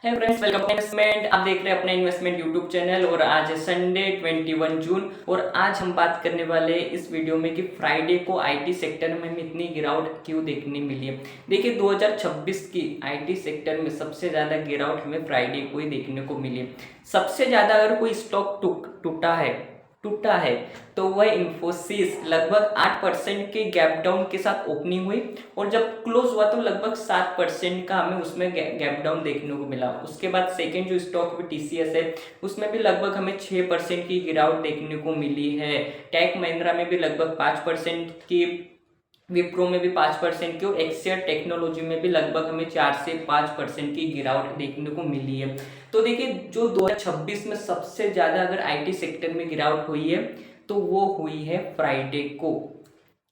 है friends, welcome to investment. आप देख रहे हैं अपना इन्वेस्टमेंट यूट्यूब चैनल और आज है संडे 21 जून और आज हम बात करने वाले हैं इस वीडियो में कि फ्राइडे को आईटी सेक्टर में हमें इतनी गिरावट क्यों देखने मिली है। देखिए 2026 की आईटी सेक्टर में सबसे ज़्यादा गिरावट हमें फ्राइडे को ही देखने को मिली है। सबसे ज़्यादा अगर कोई स्टॉक टूटा है तो वह इन्फोसिस लगभग 8% के गैप डाउन के साथ ओपनिंग हुई और जब क्लोज हुआ तो लगभग 7% का हमें उसमें गैप डाउन देखने को मिला। उसके बाद सेकेंड जो स्टॉक भी टीसीएस है उसमें भी लगभग हमें 6% की गिरावट देखने को मिली है। टेक महिंद्रा में भी लगभग 5% की, विप्रो में भी 5% की और एक्सियर टेक्नोलॉजी में भी लगभग हमें 4 से 5% की गिरावट देखने को मिली है। तो देखिए जो 2026 में सबसे ज़्यादा अगर आईटी सेक्टर में गिरावट हुई है तो वो हुई है फ्राइडे को।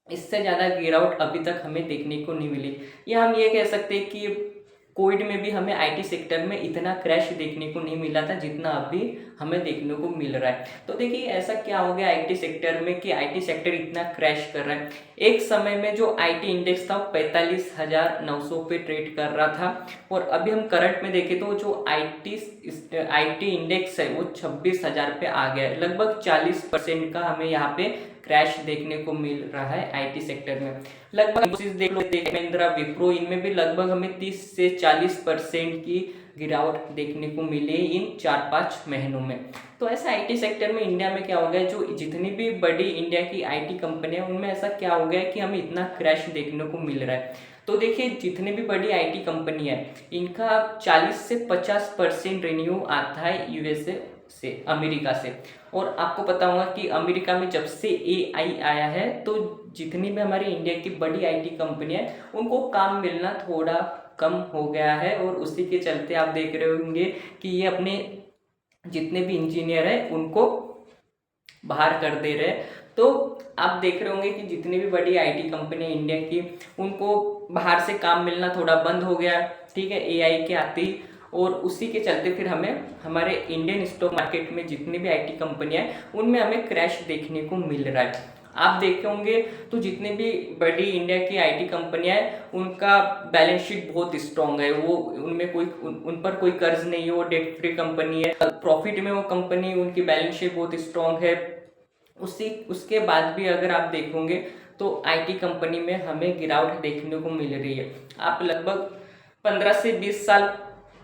इससे ज़्यादा गिरावट अभी तक हमें देखने को नहीं मिली। या हम ये कह सकते हैं कि कोविड में भी हमें आईटी सेक्टर में इतना क्रैश देखने को नहीं मिला था जितना अभी हमें देखने को मिल रहा है। तो देखिए ऐसा क्या हो गया आईटी सेक्टर में कि आईटी सेक्टर इतना क्रैश कर रहा है। एक समय में जो आईटी इंडेक्स था 45,900 पे ट्रेड कर रहा था और अभी हम करंट में देखें तो जो आईटी इंडेक्स है वो 26,000 पे आ गया है। लगभग 40% का हमें यहाँ पे क्रैश देखने को मिल रहा है आईटी सेक्टर में। लगभग देख लो, महिंद्रा, विप्रो, इनमें भी लगभग हमें 30 से 40% की गिरावट देखने को मिली इन 4-5 महीनों में। तो ऐसा आईटी सेक्टर में इंडिया में क्या हो गया, जो जितनी भी बड़ी इंडिया की आईटी कंपनियां उनमें ऐसा क्या हो गया कि हमें इतना क्रैश देखने को मिल रहा है। तो देखिए जितनी भी बड़ी आईटी कंपनी है इनका 40 से 50% रेवेन्यू आता है यूएसए से, अमेरिका से। और आपको पता होगा कि अमेरिका में जब से एआई आया है तो जितनी भी हमारी इंडिया की बड़ी आईटी कंपनियां हैं उनको काम मिलना थोड़ा कम हो गया है और उसी के चलते आप देख रहे होंगे कि ये अपने जितने भी इंजीनियर हैं उनको बाहर कर दे रहे हैं। तो आप देख रहे होंगे कि जितनी भी बड़ी आईटी कंपनी इंडिया की उनको बाहर से काम मिलना थोड़ा बंद हो गया, ठीक है, एआई के आते ही। और उसी के चलते फिर हमें हमारे इंडियन स्टॉक मार्केट में जितनी भी आईटी कंपनियां हैं उनमें हमें क्रैश देखने को मिल रहा है। आप देखे होंगे तो जितनी भी बड़ी इंडिया की आईटी कंपनियां हैं उनका बैलेंस शीट बहुत स्ट्रांग है। वो उनमें उन पर कोई कर्ज नहीं है, वो डेट फ्री कंपनी है, प्रॉफिट में वो कंपनी, उनकी बैलेंस शीट बहुत स्ट्रांग है। उसके बाद भी अगर आप देखोगे तो आईटी कंपनी में हमें गिरावट देखने को मिल रही है। आप लगभग 15 से 20 साल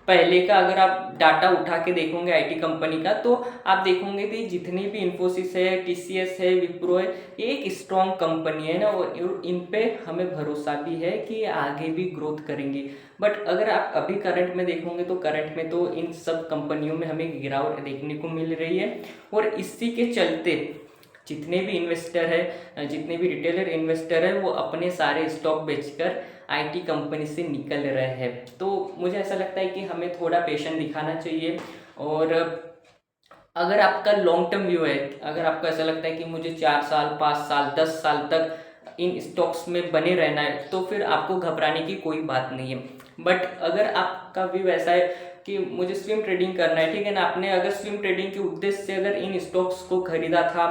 पहले का अगर आप डाटा उठा के देखोगे आईटी कंपनी का तो आप देखोगे कि जितनी भी इन्फोसिस है, टीसीएस है, विप्रो है, ये एक स्ट्रॉन्ग कंपनी है ना और इन पे हमें भरोसा भी है कि ये आगे भी ग्रोथ करेंगी। बट अगर आप अभी करंट में देखोगे तो करंट में तो इन सब कंपनियों में हमें गिरावट देखने को मिल रही है। और इसी के चलते जितने भी इन्वेस्टर है, जितने भी रिटेलर इन्वेस्टर है वो अपने सारे स्टॉक बेचकर आईटी कंपनी से निकल रहे हैं। तो मुझे ऐसा लगता है कि हमें थोड़ा पेशेंस दिखाना चाहिए। और अगर आपका लॉन्ग टर्म व्यू है, अगर आपको ऐसा लगता है कि मुझे 4 साल, 5 साल, 10 साल तक इन स्टॉक्स में बने रहना है तो फिर आपको घबराने की कोई बात नहीं है। बट अगर आपका व्यू ऐसा है कि मुझे स्विंग ट्रेडिंग करना है, ठीक है ना, आपने अगर स्विंग ट्रेडिंग के उद्देश्य से अगर इन स्टॉक्स को खरीदा था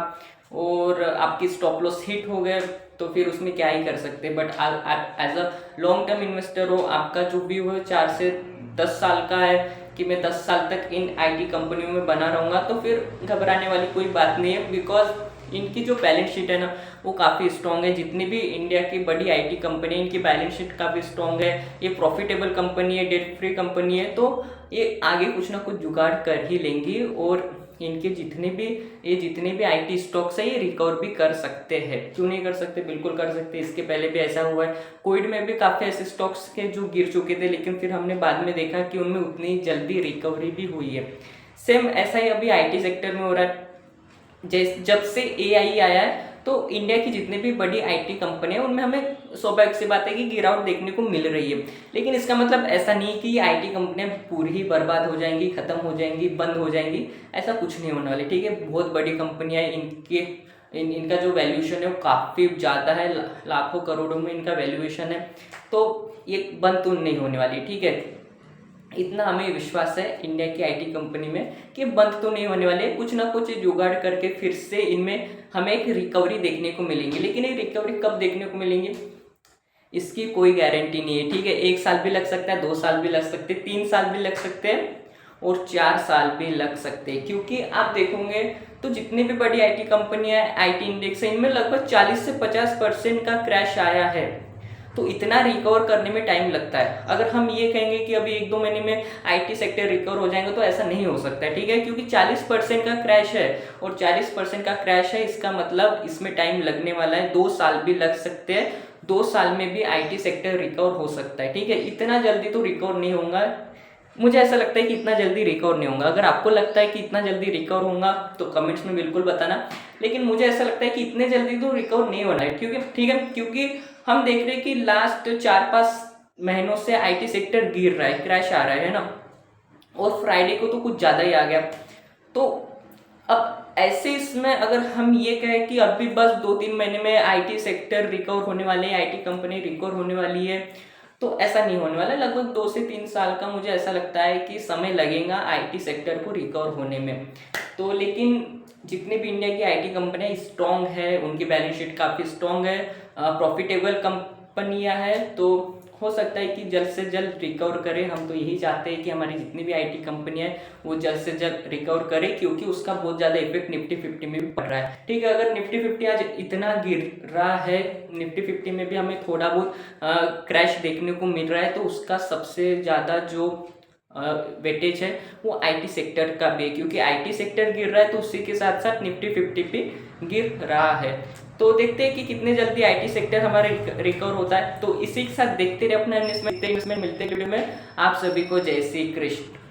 और आपकी स्टॉप लॉस हिट हो गए तो फिर उसमें क्या ही कर सकते हैं। बट आप as a long term investor हो, आपका जो व्यू है 4 से 10 साल का है कि मैं 10 साल तक इन आईटी कंपनियों में बना रहूँगा, तो फिर घबराने वाली कोई बात नहीं है। बिकॉज इनकी जो बैलेंस शीट है ना वो काफ़ी स्ट्रॉन्ग है। जितनी भी इंडिया की बड़ी आईटी कंपनी है इनकी बैलेंस शीट काफ़ी स्ट्रॉन्ग है, ये प्रॉफिटेबल कंपनी है, डेट फ्री कंपनी है। तो ये आगे कुछ ना कुछ जुगाड़ कर ही लेंगी और इनके जितने भी आईटी स्टॉक्स है ये रिकवर भी कर सकते हैं। क्यों नहीं कर सकते, बिल्कुल कर सकते। इसके पहले भी ऐसा हुआ है, कोविड में भी काफ़ी ऐसे स्टॉक्स के जो गिर चुके थे लेकिन फिर हमने बाद में देखा कि उनमें उतनी जल्दी रिकवरी भी हुई है। सेम ऐसा ही अभी आईटी सेक्टर में हो रहा है। जब से एआई आया है तो इंडिया की जितनी भी बड़ी आईटी कंपनी है उनमें हमें स्वाभाविक सी बात है कि गिरावट देखने को मिल रही है। लेकिन इसका मतलब ऐसा नहीं कि ये आईटी कंपनियां पूरी ही बर्बाद हो जाएंगी, खत्म हो जाएंगी, बंद हो जाएंगी, ऐसा कुछ नहीं होने वाली, ठीक है। बहुत बड़ी कंपनियां इनका जो वैल्यूएशन है वो काफ़ी ज़्यादा है, लाखों करोड़ों में इनका वैल्यूएशन है। तो ये बंद तो नहीं होने वाली, ठीक है। इतना हमें विश्वास है इंडिया की आईटी कंपनी में कि बंद तो नहीं होने वाले, कुछ ना कुछ जुगाड़ करके फिर से इनमें हमें एक रिकवरी देखने को मिलेंगी। लेकिन ये रिकवरी कब देखने को मिलेंगी, इसकी कोई गारंटी नहीं है, ठीक है। 1 साल भी लग सकता है, 2 साल भी लग सकते हैं, 3 साल भी लग सकते हैं और 4 साल भी लग सकते हैं। क्योंकि आप देखोगे तो जितनी भी बड़ी आईटी कंपनियां आईटी इंडेक्स है, इनमें लगभग 40 से 50% का क्रैश आया है। तो इतना रिकवर करने में टाइम लगता है। अगर हम ये कहेंगे कि अभी 1-2 महीने में आईटी सेक्टर रिकवर हो जाएंगे तो ऐसा नहीं हो सकता है, ठीक है। क्योंकि 40% का क्रैश है और 40% का क्रैश है, इसका मतलब इसमें टाइम लगने वाला है, 2 साल भी लग सकते हैं। 2 साल में भी आईटी सेक्टर रिकवर हो सकता है, ठीक है। इतना जल्दी तो रिकवर नहीं होगा, मुझे ऐसा लगता है कि इतना जल्दी रिकवर नहीं होगा। अगर आपको लगता है कि इतना जल्दी रिकवर होगा तो कमेंट्स में बिल्कुल बताना, लेकिन मुझे ऐसा लगता है कि इतने जल्दी तो रिकवर नहीं होना है, क्योंकि ठीक है, क्योंकि हम देख रहे हैं कि लास्ट 4-5 महीनों से आईटी सेक्टर गिर रहा है, क्रैश आ रहा है ना, और फ्राइडे को तो कुछ ज़्यादा ही आ गया। तो अब ऐसे इसमें अगर हम ये कहें कि अभी बस 2-3 महीने में आईटी सेक्टर रिकवर होने वाले हैं, आईटी कंपनी रिकवर होने वाली है, तो ऐसा नहीं होने वाला। लगभग 2 से 3 साल का मुझे ऐसा लगता है कि समय लगेगा आईटी सेक्टर को रिकवर होने में। तो लेकिन जितने भी इंडिया की आईटी कंपनियां स्ट्रॉन्ग है, उनकी बैलेंस शीट काफ़ी स्ट्रॉन्ग है, प्रॉफिटेबल कंपनियां हैं, तो हो सकता है कि जल्द से जल्द रिकवर करें। हम तो यही चाहते हैं कि हमारी जितनी भी आईटी कंपनियां हैं वो जल्द से जल्द रिकवर करें, क्योंकि उसका बहुत ज़्यादा इफेक्ट निफ्टी 50 में भी पड़ रहा है, ठीक है। अगर निफ्टी 50 आज इतना गिर रहा है, निफ्टी 50 में भी हमें थोड़ा बहुत क्रैश देखने को मिल रहा है, तो उसका सबसे ज़्यादा जो वेटेज है वो आईटी सेक्टर का भी है, क्योंकि आईटी सेक्टर गिर रहा है तो उसी के साथ साथ निफ्टी 50 भी गिर रहा है। तो देखते हैं कि कितने जल्दी आईटी सेक्टर हमारे रिकवर होता है। तो इसी के साथ देखते रहे अपना इन्वेस्टमेंट, मिलते वीडियो में। आप सभी को जय श्री कृष्ण।